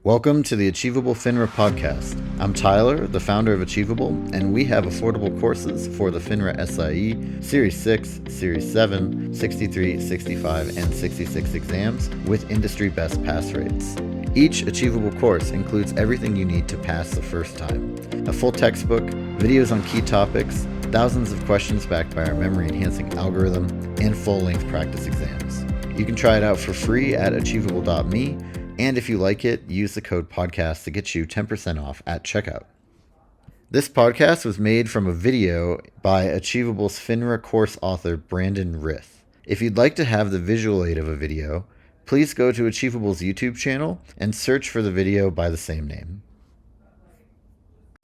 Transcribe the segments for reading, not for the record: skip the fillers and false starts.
Welcome to the Achievable FINRA podcast. I'm Tyler, the founder of Achievable, and we have affordable courses for the FINRA SIE, Series 6, Series 7, 63, 65, and 66 exams with industry best pass rates. Each Achievable course includes everything you need to pass the first time. A full textbook, videos on key topics, thousands of questions backed by our memory-enhancing algorithm, and full-length practice exams. You can try it out for free at achievable.me. And if you like it, use the code podcast to get you 10% off at checkout. This podcast was made from a video by Achievable's FINRA course author, Brandon Rith. If you'd like to have the visual aid of a video, please go to Achievable's YouTube channel and search for the video by the same name.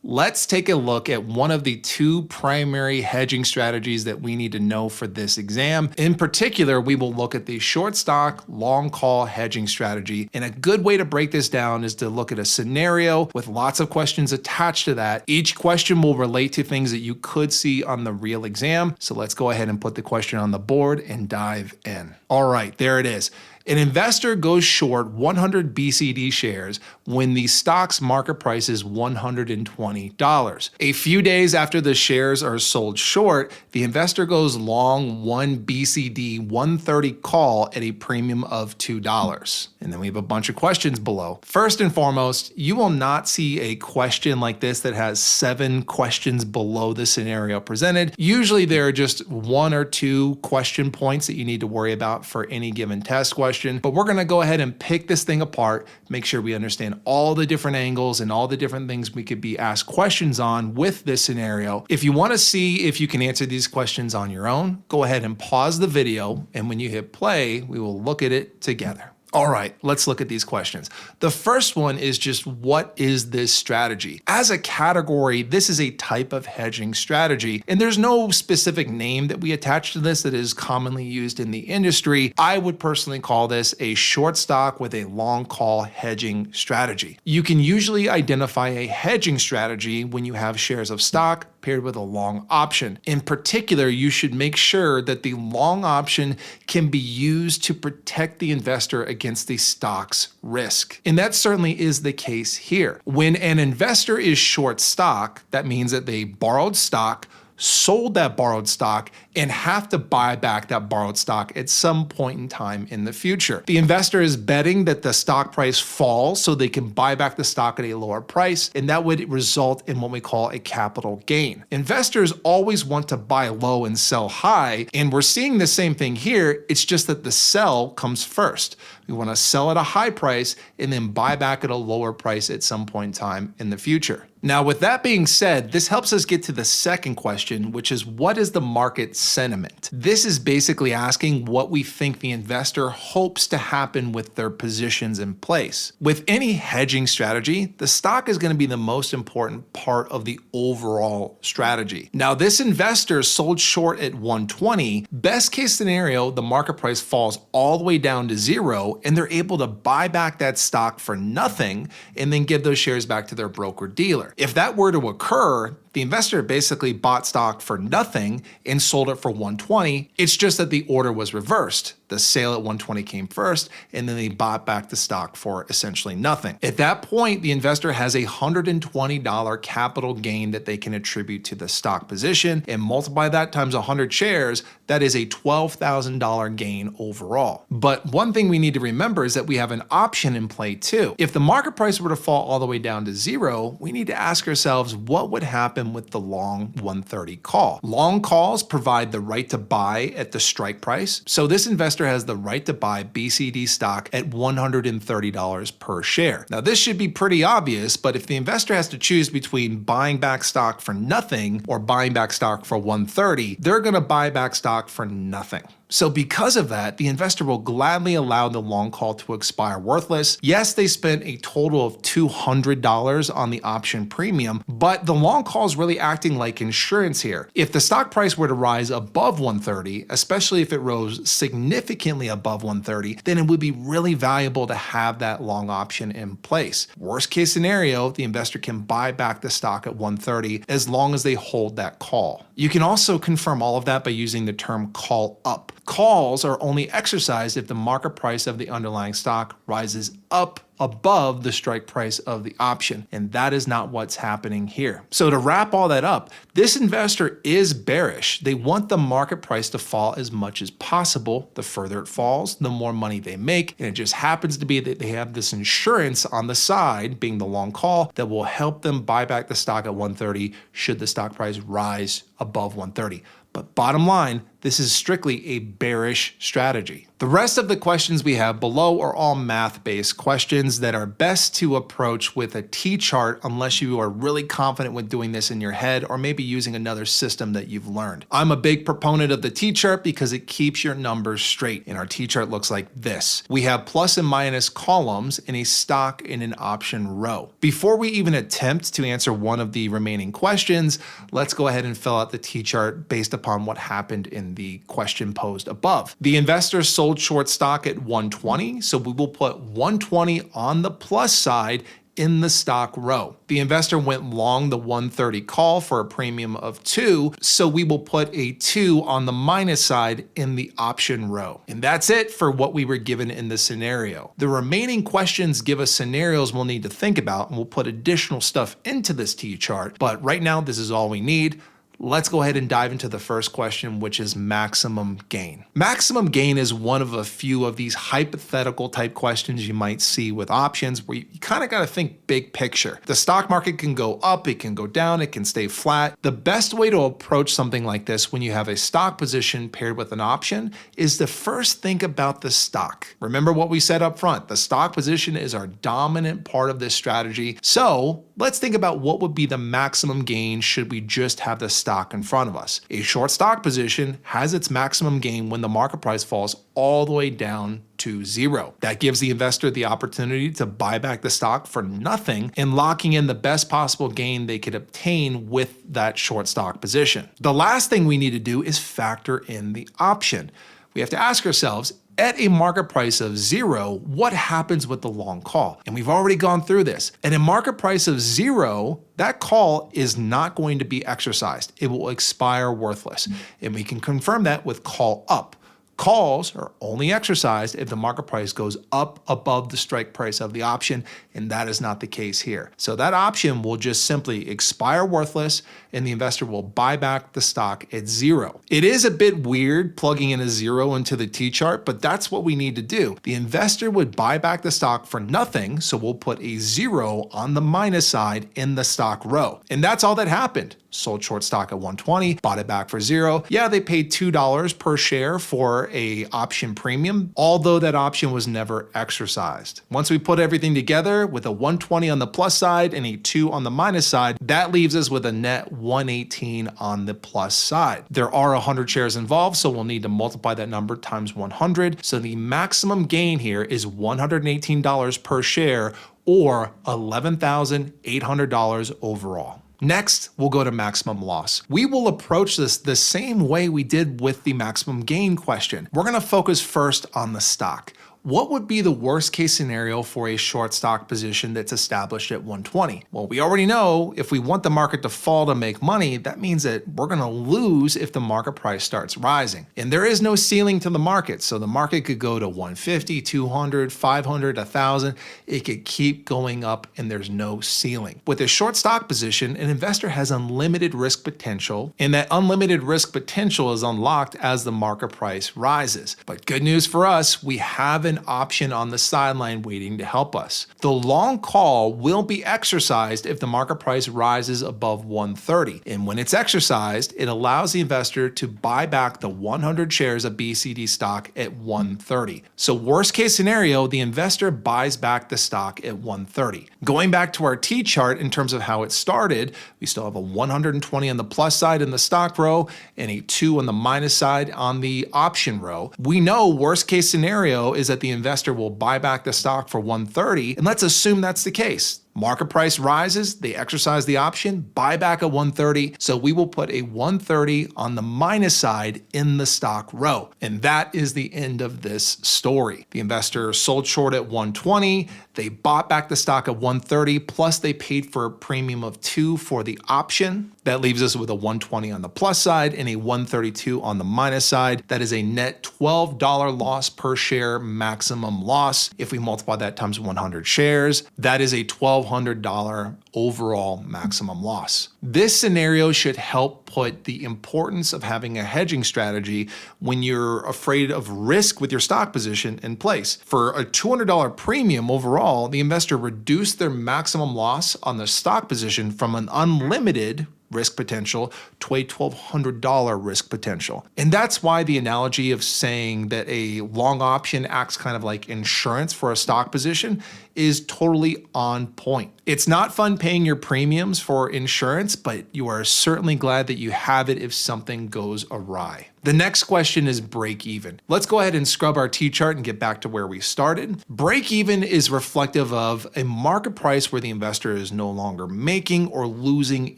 Let's take a look at one of the two primary hedging strategies that we need to know for this exam. In particular, we will look at the short stock, long call hedging strategy. And a good way to break this down is to look at a scenario with lots of questions attached to that. Each question will relate to things that you could see on the real exam. So let's go ahead and put the question on the board and dive in. All right, there it is. An investor goes short 100 BCD shares when the stock's market price is $120. A few days after the shares are sold short, the investor goes long 1 BCD 130 call at a premium of $2. And then we have a bunch of questions below. First and foremost, you will not see a question like this that has 7 questions below the scenario presented. Usually there are just 1 or 2 question points that you need to worry about for any given test question. But we're going to go ahead and pick this thing apart, make sure we understand all the different angles and all the different things we could be asked questions on with this scenario. If you want to see if you can answer these questions on your own, go ahead and pause the video, and when you hit play, we will look at it together. All right, let's look at these questions. The first one is just, what is this strategy? As a category, this is a type of hedging strategy, and there's no specific name that we attach to this that is commonly used in the industry. I would personally call this a short stock with a long call hedging strategy. You can usually identify a hedging strategy when you have shares of stock paired with a long option. In particular, you should make sure that the long option can be used to protect the investor against the stock's risk. And that certainly is the case here. When an investor is short stock, that means that they borrowed stock, sold that borrowed stock, and have to buy back that borrowed stock at some point in time in the future. The investor is betting that the stock price falls so they can buy back the stock at a lower price, and that would result in what we call a capital gain. Investors always want to buy low and sell high, and we're seeing the same thing here. It's just that the sell comes first. We want to sell at a high price and then buy back at a lower price at some point in time in the future. Now, with that being said, this helps us get to the second question, which is, what is the market sentiment? This is basically asking what we think the investor hopes to happen with their positions in place. With any hedging strategy, the stock is going to be the most important part of the overall strategy. Now, this investor sold short at 120. Best case scenario, the market price falls all the way down to 0, and they're able to buy back that stock for nothing and then give those shares back to their broker dealer. If that were to occur, the investor basically bought stock for nothing and sold it for 120. It's just that the order was reversed. The sale at 120 came first, and then they bought back the stock for essentially nothing. At that point, the investor has a $120 capital gain that they can attribute to the stock position, and multiply that times 100 shares, that is a $12,000 gain overall. But one thing we need to remember is that we have an option in play too. If the market price were to fall all the way down to 0, we need to ask ourselves what would happen with the long 130 call. Long calls provide the right to buy at the strike price. So this investor has the right to buy BCD stock at $130 per share. Now, this should be pretty obvious, but if the investor has to choose between buying back stock for nothing or buying back stock for 130, they're going to buy back stock for nothing. So because of that, the investor will gladly allow the long call to expire worthless. Yes, they spent a total of $200 on the option premium, but the long call is really acting like insurance here. If the stock price were to rise above 130, especially if it rose significantly above 130, then it would be really valuable to have that long option in place. Worst case scenario, the investor can buy back the stock at 130 as long as they hold that call. You can also confirm all of that by using the term call up. Calls are only exercised if the market price of the underlying stock rises up above the strike price of the option, and that is not what's happening here. So to wrap all that up, this investor is bearish. They want the market price to fall as much as possible. The further it falls, the more money they make, and it just happens to be that they have this insurance on the side, being the long call, that will help them buy back the stock at 130 should the stock price rise above 130. But bottom line, this is strictly a bearish strategy. The rest of the questions we have below are all math-based questions that are best to approach with a T-chart unless you are really confident with doing this in your head or maybe using another system that you've learned. I'm a big proponent of the T-chart because it keeps your numbers straight, and our T-chart looks like this. We have plus and minus columns in a stock in an option row. Before we even attempt to answer one of the remaining questions, let's go ahead and fill out the T-chart based upon what happened in the question posed above. The investor sold short stock at 120, so we will put 120 on the plus side in the stock row. The investor went long the 130 call for a premium of 2, so we will put a 2 on the minus side in the option row. And that's it for what we were given in the scenario. The remaining questions give us scenarios we'll need to think about, and we'll put additional stuff into this T-chart, but right now this is all we need. Let's go ahead and dive into the first question, which is maximum gain. Maximum gain is one of a few of these hypothetical type questions you might see with options where you kind of got to think big picture. The stock market can go up, it can go down, it can stay flat. The best way to approach something like this when you have a stock position paired with an option is to first think about the stock. Remember what we said up front, the stock position is our dominant part of this strategy. So let's think about what would be the maximum gain should we just have the stock in front of us. A short stock position has its maximum gain when the market price falls all the way down to 0. That gives the investor the opportunity to buy back the stock for nothing and locking in the best possible gain they could obtain with that short stock position. The last thing we need to do is factor in the option. We have to ask ourselves, at a market price of 0, what happens with the long call? And we've already gone through this. At a market price of 0, that call is not going to be exercised. It will expire worthless. And we can confirm that with call up. Calls are only exercised if the market price goes up above the strike price of the option, and that is not the case here. So that option will just simply expire worthless, and the investor will buy back the stock at 0. It is a bit weird plugging in a 0 into the T-chart, but that's what we need to do. The investor would buy back the stock for nothing, so we'll put a 0 on the minus side in the stock row. And that's all that happened. Sold short stock at 120, bought it back for 0. Yeah, they paid $2 per share for a option premium, although that option was never exercised. Once we put everything together with a 120 on the plus side and a 2 on the minus side, that leaves us with a net 118 on the plus side. There are 100 shares involved, so we'll need to multiply that number times 100. So the maximum gain here is $118 per share, or $11,800 overall. Next, we'll go to maximum loss. We will approach this the same way we did with the maximum gain question. We're going to focus first on the stock. What would be the worst case scenario for a short stock position that's established at 120? Well, we already know if we want the market to fall to make money, that means that we're going to lose if the market price starts rising. And there is no ceiling to the market. So the market could go to 150, 200, 500, 1,000. It could keep going up and there's no ceiling. With a short stock position, an investor has unlimited risk potential, and that unlimited risk potential is unlocked as the market price rises. But good news for us, we have an option on the sideline waiting to help us. The long call will be exercised if the market price rises above 130. And when it's exercised, it allows the investor to buy back the 100 shares of BCD stock at 130. So worst case scenario, the investor buys back the stock at 130. Going back to our T chart in terms of how it started, we still have a 120 on the plus side in the stock row and a 2 on the minus side on the option row. We know worst case scenario is that the investor will buy back the stock for 130, and let's assume that's the case. Market price rises, they exercise the option, buy back at 130. So we will put a 130 on the minus side in the stock row. And that is the end of this story. The investor sold short at 120. They bought back the stock at 130, plus they paid for a premium of 2 for the option. That leaves us with a 120 on the plus side and a 132 on the minus side. That is a net $12 loss per share maximum loss. If we multiply that times 100 shares, that is a $1,200 overall maximum loss. This scenario should help put the importance of having a hedging strategy when you're afraid of risk with your stock position in place. For a $200 premium overall, the investor reduced their maximum loss on the stock position from an unlimited risk potential to a $1,200 risk potential. And that's why the analogy of saying that a long option acts kind of like insurance for a stock position is totally on point. It's not fun paying your premiums for insurance, but you are certainly glad that you have it if something goes awry. The next question is break even. Let's go ahead and scrub our T-chart and get back to where we started. Break even is reflective of a market price where the investor is no longer making or losing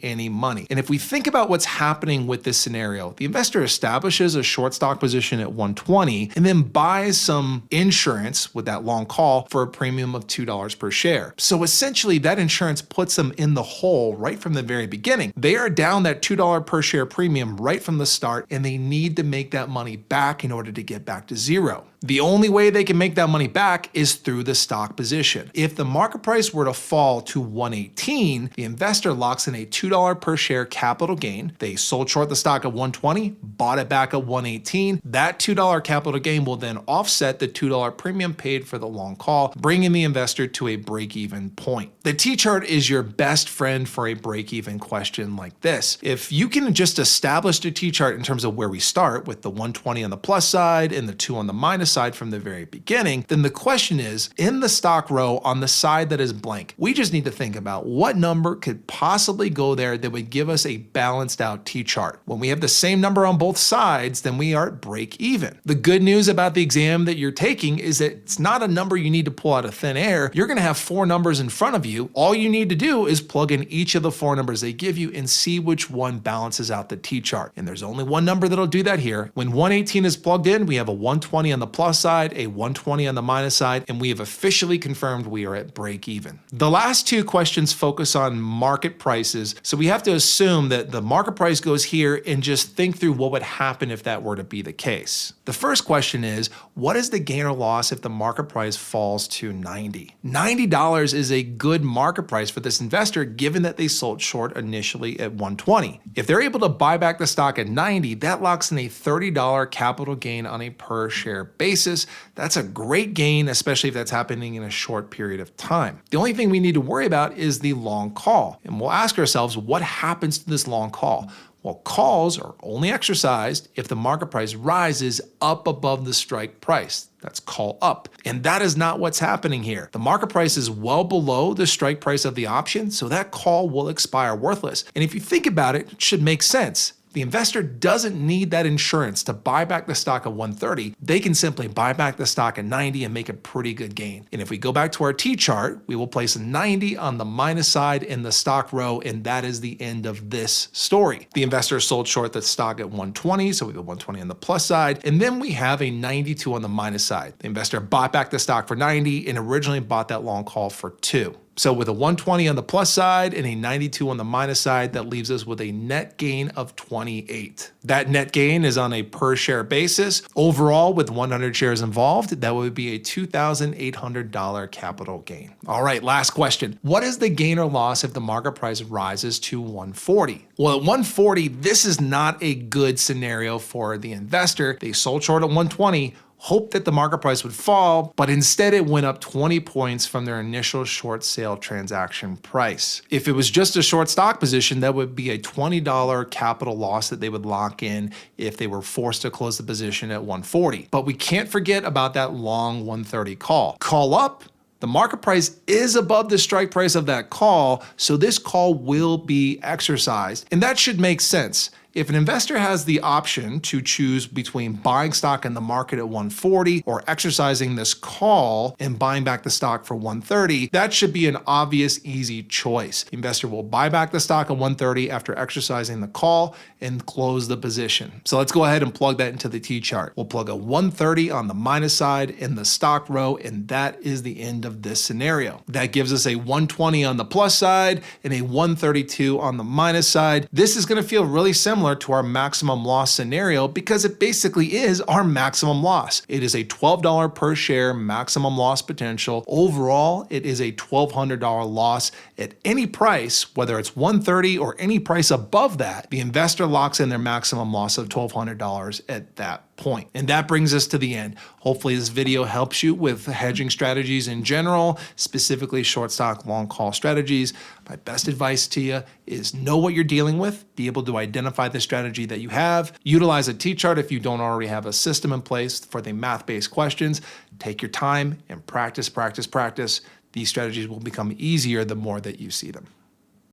any money. And if we think about what's happening with this scenario, the investor establishes a short stock position at 120 and then buys some insurance with that long call for a premium of $2 per share. So essentially that insurance puts them in the hole right from the very beginning. They are down that $2 per share premium right from the start, and they need to make that money back in order to get back to zero. The only way they can make that money back is through the stock position. If the market price were to fall to 118, the investor locks in a $2 per share capital gain. They sold short the stock at 120, bought it back at 118. That $2 capital gain will then offset the $2 premium paid for the long call, bringing the investor to a break-even point. The T-chart is your best friend for a break-even question like this. If you can just establish the T-chart in terms of where we start with the 120 on the plus side and the 2 on the minus side from the very beginning, then the question is, in the stock row on the side that is blank, we just need to think about what number could possibly go there that would give us a balanced out T-chart. When we have the same number on both sides, then we are at break even. The good news about the exam that you're taking is that it's not a number you need to pull out of thin air. You're going to have 4 numbers in front of you. All you need to do is plug in each of the 4 numbers they give you and see which one balances out the T-chart. And there's only one number that'll do that here. When 118 is plugged in, we have a 120 on the plus side, a 120 on the minus side, and we have officially confirmed we are at break even. The last 2 questions focus on market prices, so we have to assume that the market price goes here and just think through what would happen if that were to be the case. The first question is, what is the gain or loss if the market price falls to 90? $90 is a good market price for this investor given that they sold short initially at 120. If they're able to buy back the stock at 90, that locks in a $30 capital gain on a per share basis. That's a great gain, especially if that's happening in a short period of time. The only thing we need to worry about is the long call. And we'll ask ourselves, what happens to this long call? Well, calls are only exercised if the market price rises up above the strike price. That's call up. And that is not what's happening here. The market price is well below the strike price of the option, so that call will expire worthless. And if you think about it, it should make sense. The investor doesn't need that insurance to buy back the stock at 130. They can simply buy back the stock at 90 and make a pretty good gain. And if we go back to our T-chart, we will place a 90 on the minus side in the stock row, and that is the end of this story. The investor sold short the stock at 120, so we go 120 on the plus side, and then we have a 92 on the minus side. The investor bought back the stock for 90 and originally bought that long call for 2. So with a 120 on the plus side and a 92 on the minus side, that leaves us with a net gain of 28. That net gain is on a per share basis. Overall, with 100 shares involved, that would be a $2,800 capital gain. All right, last question. What is the gain or loss if the market price rises to 140? Well, at 140, this is not a good scenario for the investor. They sold short at 120, hoped that the market price would fall, but instead it went up 20 points from their initial short sale transaction price. If it was just a short stock position, that would be a $20 capital loss that they would lock in if they were forced to close the position at 140. But we can't forget about that long 130 call. Call up, the market price is above the strike price of that call, so this call will be exercised, and that should make sense. If an investor has the option to choose between buying stock in the market at 140 or exercising this call and buying back the stock for 130, that should be an obvious, easy choice. The investor will buy back the stock at 130 after exercising the call and close the position. So let's go ahead and plug that into the T-chart. We'll plug a 130 on the minus side in the stock row, and that is the end of this scenario. That gives us a 120 on the plus side and a 132 on the minus side. This is going to feel really similar to our maximum loss scenario because it basically is our maximum loss. It is a $12 per share maximum loss potential. Overall, it is a $1,200 loss at any price, whether it's 130 or any price above that. The investor locks in their maximum loss of $1,200 at that point. And that brings us to the end. Hopefully this video helps you with hedging strategies in general, specifically short stock, long call strategies. My best advice to you is know what you're dealing with, be able to identify the strategy that you have, utilize a T-chart if you don't already have a system in place for the math-based questions. Take your time and practice, practice, practice. These strategies will become easier the more that you see them.